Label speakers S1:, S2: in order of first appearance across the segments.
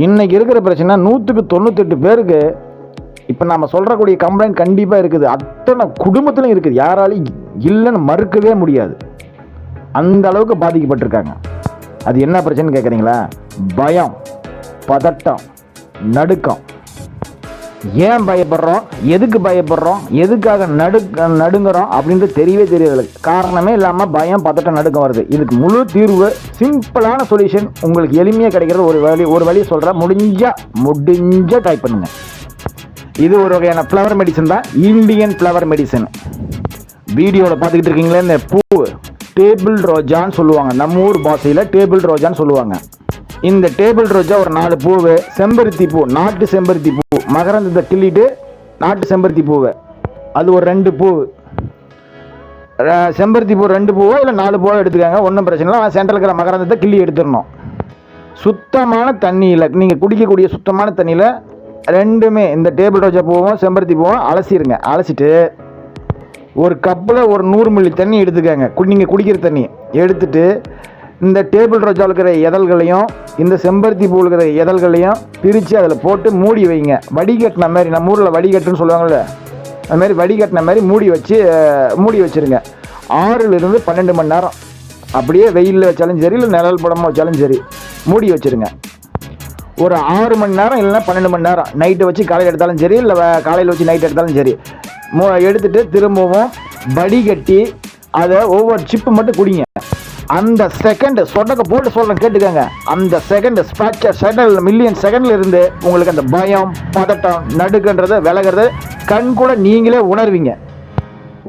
S1: இன்றைக்கி இருக்கிற பிரச்சனை 198 பேருக்கு இப்போ நம்ம சொல்கிறக்கூடிய கம்ப்ளைண்ட் கண்டிப்பாக இருக்குது. அத்தனை குடும்பத்திலும் இருக்குது. யாராலையும் இல்லைன்னு மறுக்கவே முடியாது. அந்த அளவுக்கு பாதிக்கப்பட்டிருக்காங்க. அது என்ன பிரச்சனைன்னு கேட்குறீங்களா? பயம், பதட்டம், நடுக்கம். ஏன் பயப்படுறோம், எதுக்கு பயப்படுறோம், எதுக்காக நடுங்குறோம் அப்படின்ட்டு தெரியவே தெரியாது. காரணமே இல்லாமல் பயம், பதட்டம், நடுக்கம் வருது. இதுக்கு முழு தீர்வு, சிம்பிளான சொல்யூஷன் உங்களுக்கு எளிமையாக கிடைக்கிறது ஒரு வழி சொல்கிறேன். முடிஞ்ச ட்ரை பண்ணுங்கள். இது ஒரு வகையான ஃப்ளவர் மெடிசன் தான், இந்தியன் ஃப்ளவர் மெடிசன். வீடியோவில் பார்த்துக்கிட்டு இருக்கீங்களே, இந்த பூ டேபிள் ரோஜான்னு சொல்லுவாங்க. நம்ம ஊர் பாஷையில் டேபிள் ரோஜான்னு சொல்லுவாங்க. இந்த டேபிள் ரோஜா ஒரு 4 பூவு, செம்பருத்தி பூ, நாட்டு செம்பருத்தி பூ, மகரந்தத்தை கிள்ளிட்டு நாட்டு செம்பருத்தி பூவை, அது ஒரு 2 பூ, செம்பருத்தி பூ 2 பூவோ இல்லை 4 பூவோ எடுத்துக்காங்க, ஒன்றும் பிரச்சனை இல்லை. சென்டரில் இருக்கிற மகரந்தத்தை கிள்ளி எடுத்துடணும். சுத்தமான தண்ணியில், நீங்கள் குடிக்கக்கூடிய சுத்தமான தண்ணியில் ரெண்டுமே, இந்த டேபிள் ரோஜா பூவும் செம்பருத்தி பூவும் அலசிடுங்க. அலசிட்டு ஒரு கப்பில் ஒரு 100 மில்லி தண்ணி எடுத்துக்காங்க. நீங்கள் குடிக்கிற தண்ணி எடுத்துட்டு இந்த டேபிள் ரோஜாவில் இருக்கிற இதழ்களையும் இந்த செம்பருத்தி பூவில் இருக்கிற இதழ்களையும் பிரித்து அதில் போட்டு மூடி வைங்க. வடிகட்டின மாதிரி, நம்ம ஊரில் வடிகட்டுன்னு சொல்லுவாங்கள்ல, அது மாதிரி வடிகட்டின மாதிரி மூடி வச்சுருங்க. 6லிருந்து 12 மணி நேரம் அப்படியே வெயிலில் வச்சாலும் சரி, இல்லை நிழல் படமாக வச்சாலும் சரி, மூடி வச்சுருங்க. ஒரு 6 மணி நேரம் இல்லைன்னா 12 மணி நேரம், நைட்டு வச்சு காலையில் எடுத்தாலும் சரி, இல்லை காலையில் வச்சு நைட்டு எடுத்தாலும் சரி, எடுத்துகிட்டு திரும்பவும் வடிகட்டி அதை ஒவ்வொரு சிப்பு மட்டும் குடிங்க. அந்த செகண்ட் சொடக்க போட்டு சொல்கிறேன் கேட்டுக்கோங்க. அந்த செகண்ட் மில்லியன் செகண்டில் இருந்து உங்களுக்கு அந்த பயம், பதட்டம், நடுக்குன்றதை விலகிறது கண் கூட நீங்களே உணர்வீங்க.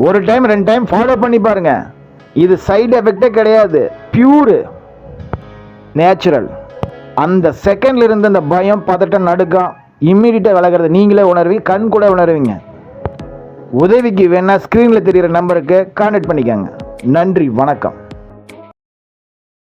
S1: ஒரு டைம் 2 டைம் ஃபாலோ பண்ணி பாருங்க. இது சைடு எஃபெக்டே கிடையாது, பியூரு நேச்சுரல். அந்த செகண்ட்ல இருந்து அந்த பயம், பதட்டம், நடுக்கம் இம்மீடியட்டாக விலகிறது நீங்களே உணர்வீங்க, கண் கூட உணர்வீங்க. உதவிக்கு வேணா ஸ்க்ரீனில் தெரிகிற நம்பருக்கு கான்டாக்ட் பண்ணிக்கோங்க. நன்றி, வணக்கம்.